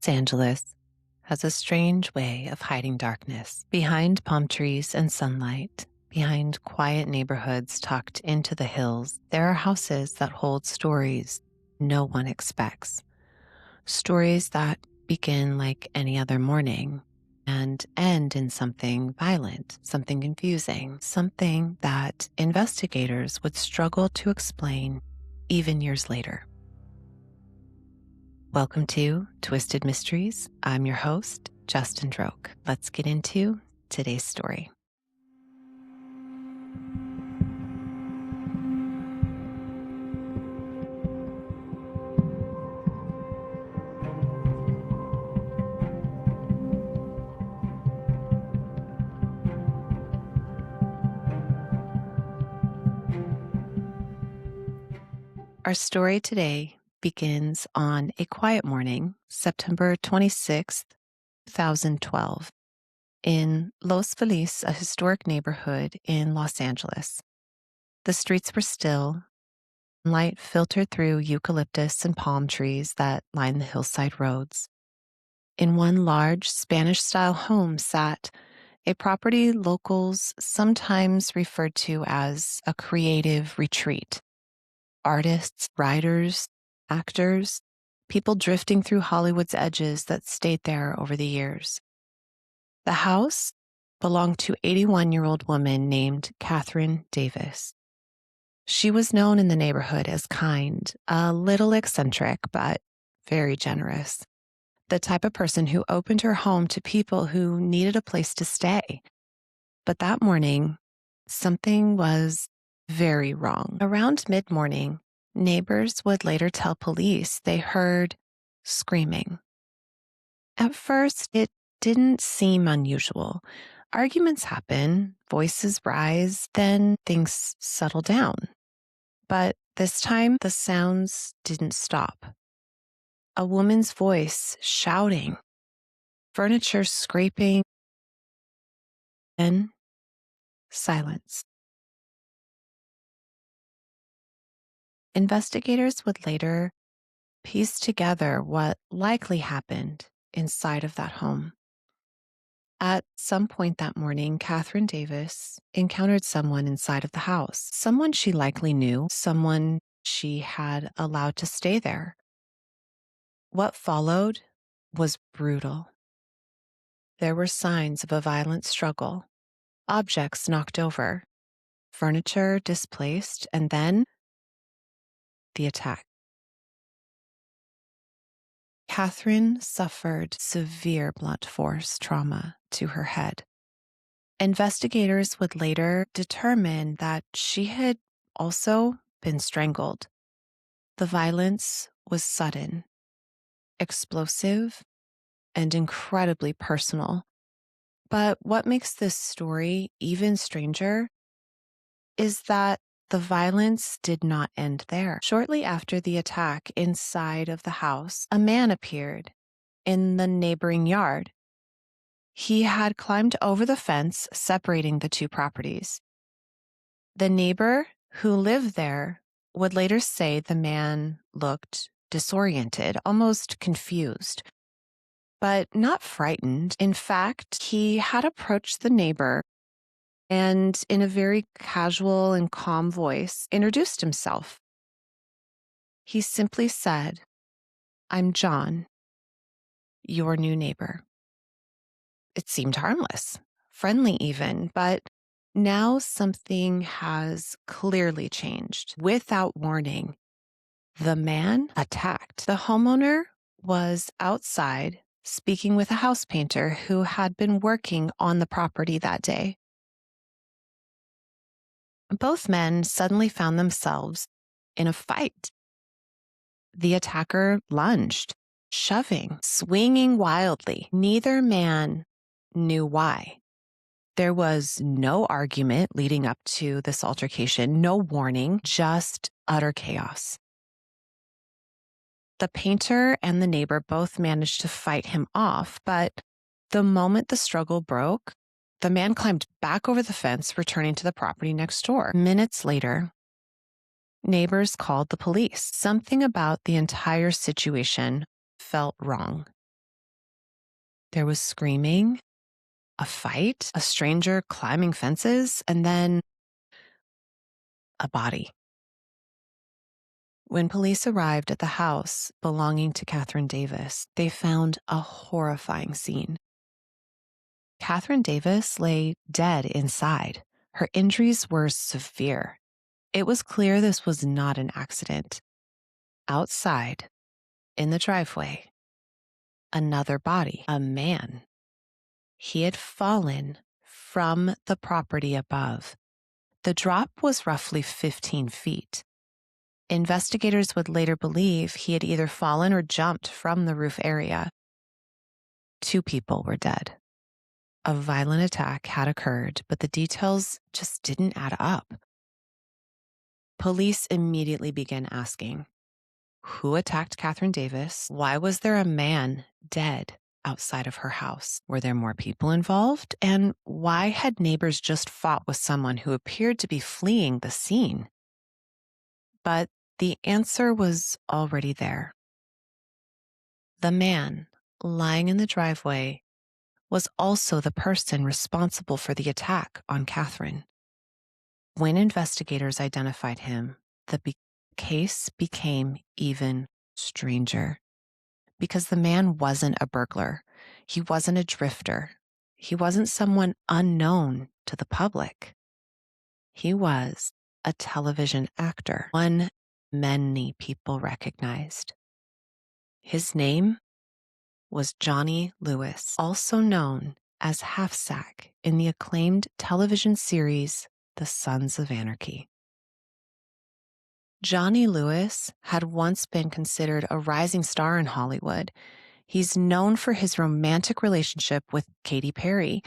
Los Angeles has a strange way of hiding darkness. Behind palm trees and sunlight, behind quiet neighborhoods tucked into the hills, there are houses that hold stories no one expects. Stories that begin like any other morning and end in something violent, something confusing, something that investigators would struggle to explain even years later. Welcome to Twisted Mysteries. I'm your host, Justin Droke. Let's get into today's story. Our story today begins on a quiet morning, September 26th, 2012, in Los Feliz, a historic neighborhood in Los Angeles. The streets were still. Light filtered through eucalyptus and palm trees that lined the hillside roads. In one large Spanish-style home sat a property locals sometimes referred to as a creative retreat. Artists, writers, actors, people drifting through Hollywood's edges that stayed there over the years. The house belonged to 81-year-old woman named Catherine Davis. She was known in the neighborhood as kind, a little eccentric, but very generous. The type of person who opened her home to people who needed a place to stay. But that morning, something was very wrong. Around mid-morning, neighbors would later tell police they heard screaming. At first, it didn't seem unusual. Arguments happen, voices rise, then things settle down. But this time, the sounds didn't stop. A woman's voice shouting, furniture scraping, then silence. Investigators would later piece together what likely happened inside of that home. At some point that morning, Catherine Davis encountered someone inside of the house, someone she likely knew, someone she had allowed to stay there. What followed was brutal. There were signs of a violent struggle, objects knocked over, furniture displaced, and then the attack. Catherine suffered severe blunt force trauma to her head. Investigators would later determine that she had also been strangled. The violence was sudden, explosive, and incredibly personal. But what makes this story even stranger is that the violence did not end there. Shortly after the attack inside of the house, a man appeared in the neighboring yard. He had climbed over the fence separating the two properties. The neighbor who lived there would later say the man looked disoriented, almost confused, but not frightened. In fact, he had approached the neighbor and, in a very casual and calm voice, introduced himself. He simply said, "I'm John, your new neighbor." It seemed harmless, friendly even, but now something has clearly changed. Without warning, the man attacked. The homeowner was outside speaking with a house painter who had been working on the property that day. Both men suddenly found themselves in a fight. The attacker lunged, shoving, swinging wildly. Neither man knew why. There was no argument leading up to this altercation, no warning, just utter chaos. The painter and the neighbor both managed to fight him off, but the moment the struggle broke, the man climbed back over the fence, returning to the property next door. Minutes later, neighbors called the police. Something about the entire situation felt wrong. There was screaming, a fight, a stranger climbing fences, and then a body. When police arrived at the house belonging to Catherine Davis, they found a horrifying scene. Catherine Davis lay dead inside. Her injuries were severe. It was clear this was not an accident. Outside, in the driveway, another body, a man. He had fallen from the property above. The drop was roughly 15 feet. Investigators would later believe he had either fallen or jumped from the roof area. 2 people were dead. A violent attack had occurred, but the details just didn't add up. Police immediately began asking, who attacked Catherine Davis? Why was there a man dead outside of her house? Were there more people involved? And why had neighbors just fought with someone who appeared to be fleeing the scene? But the answer was already there. The man lying in the driveway was also the person responsible for the attack on Catherine. When investigators identified him, the case became even stranger because the man wasn't a burglar. He wasn't a drifter. He wasn't someone unknown to the public. He was a television actor, one many people recognized. His name was Johnny Lewis, also known as Half Sack in the acclaimed television series The Sons of Anarchy. Johnny Lewis had once been considered a rising star in Hollywood. He's known for his romantic relationship with Katy Perry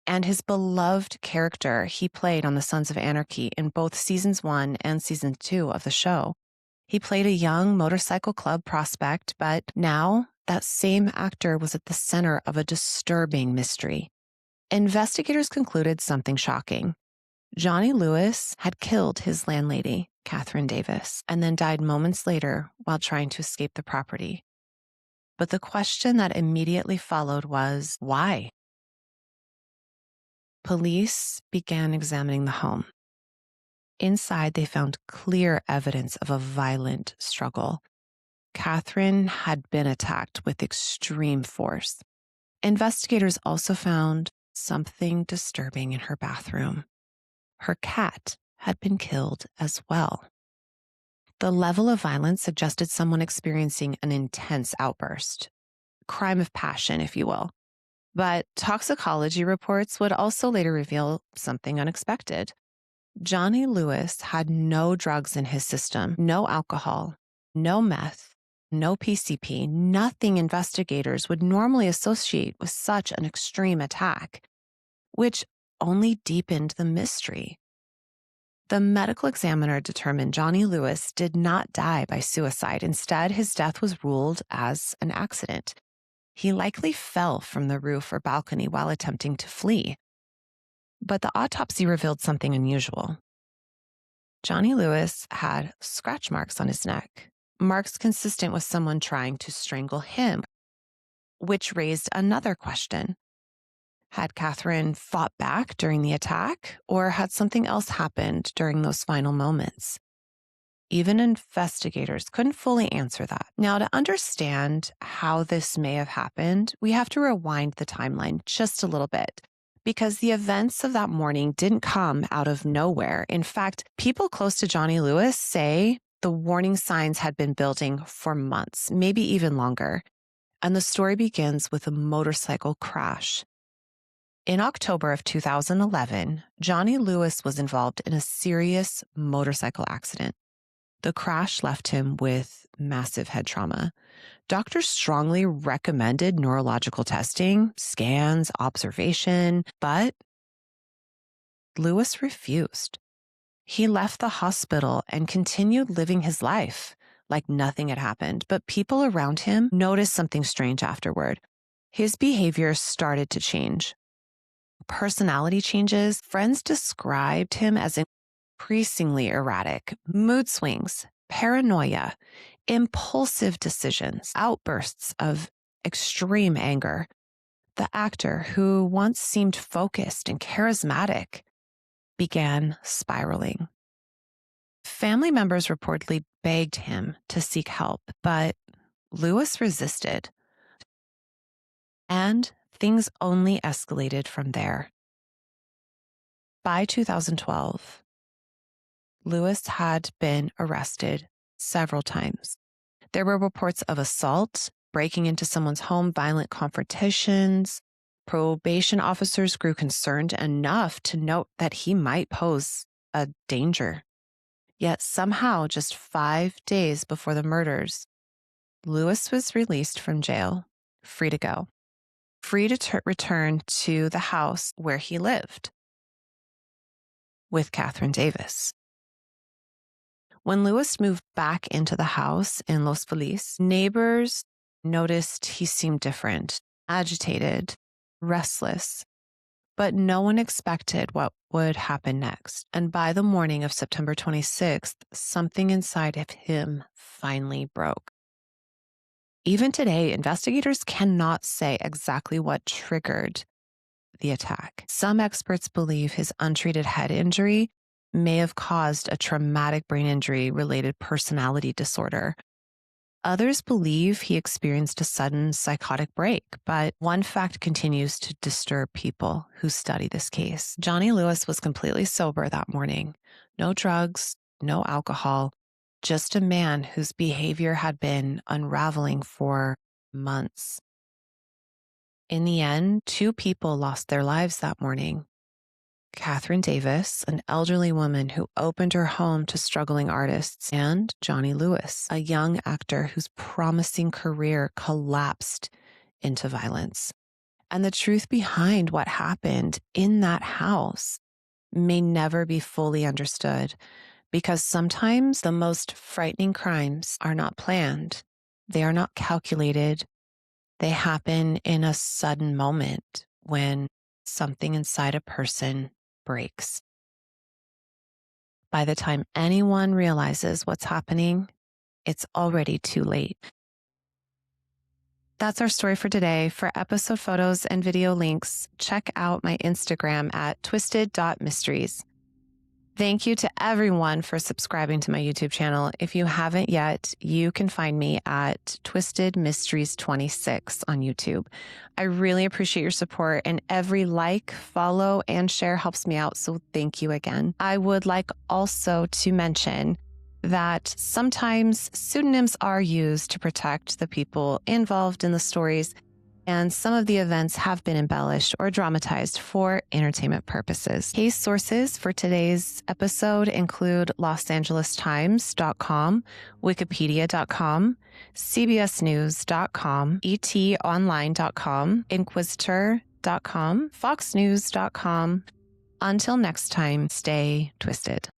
and his beloved character he played on The Sons of Anarchy in both seasons 1 and season 2 of the show. He played a young motorcycle club prospect, but now that same actor was at the center of a disturbing mystery. Investigators concluded something shocking. Johnny Lewis had killed his landlady, Catherine Davis, and then died moments later while trying to escape the property. But the question that immediately followed was, why? Police began examining the home. Inside, they found clear evidence of a violent struggle. Catherine had been attacked with extreme force. Investigators also found something disturbing in her bathroom. Her cat had been killed as well. The level of violence suggested someone experiencing an intense outburst, crime of passion, if you will. But toxicology reports would also later reveal something unexpected. Johnny Lewis had no drugs in his system, no alcohol, no meth, no PCP, nothing investigators would normally associate with such an extreme attack, which only deepened the mystery. The medical examiner determined Johnny Lewis did not die by suicide. Instead, his death was ruled as an accident. He likely fell from the roof or balcony while attempting to flee. But the autopsy revealed something unusual. Johnny Lewis had scratch marks on his neck, marks consistent with someone trying to strangle him, which raised another question. Had Catherine fought back during the attack, or had something else happened during those final moments? Even investigators couldn't fully answer that. Now, to understand how this may have happened, we have to rewind the timeline just a little bit, because the events of that morning didn't come out of nowhere. In fact, people close to Johnny Lewis say the warning signs had been building for months, maybe even longer. And the story begins with a motorcycle crash. In October of 2011, Johnny Lewis was involved in a serious motorcycle accident. The crash left him with massive head trauma. Doctors strongly recommended neurological testing, scans, observation, but Lewis refused. He left the hospital and continued living his life like nothing had happened, but people around him noticed something strange afterward. His behavior started to change. Personality changes. Friends described him as increasingly erratic, mood swings, paranoia, impulsive decisions, outbursts of extreme anger. the actor who once seemed focused and charismatic began spiraling. Family members reportedly begged him to seek help, but Lewis resisted. And things only escalated from there. By 2012, Lewis had been arrested several times. There were reports of assault, breaking into someone's home, violent confrontations. Probation officers grew concerned enough to note that he might pose a danger. Yet somehow, just 5 days before the murders, Lewis was released from jail, free to go, free to return to the house where he lived with Catherine Davis. When Lewis moved back into the house in Los Feliz, neighbors noticed he seemed different, agitated, restless, but no one expected what would happen next. And by the morning of September 26th, something inside of him finally broke. Even today, investigators cannot say exactly what triggered the attack. Some experts believe his untreated head injury may have caused a traumatic brain injury related personality disorder. Others believe he experienced a sudden psychotic break, but one fact continues to disturb people who study this case. Johnny Lewis was completely sober that morning. No drugs, no alcohol, just a man whose behavior had been unraveling for months. In the end, 2 people lost their lives that morning. Catherine Davis, an elderly woman who opened her home to struggling artists, and Johnny Lewis, a young actor whose promising career collapsed into violence. And the truth behind what happened in that house may never be fully understood, because sometimes the most frightening crimes are not planned. They are not calculated. They happen in a sudden moment when something inside a person breaks. By the time anyone realizes what's happening, it's already too late. That's our story for today. For episode photos and video links, check out my Instagram at twisted.mysteries. Thank you to everyone for subscribing to my YouTube channel. If you haven't yet, you can find me at Twisted Mysteries 26 on YouTube. I really appreciate your support, and every like, follow, and share helps me out, so thank you again. I would like also to mention that sometimes pseudonyms are used to protect the people involved in the stories, and some of the events have been embellished or dramatized for entertainment purposes. Case sources for today's episode include LosAngelesTimes.com, Wikipedia.com, CBSNews.com, ETOnline.com, Inquisitor.com, FoxNews.com. Until next time, stay twisted.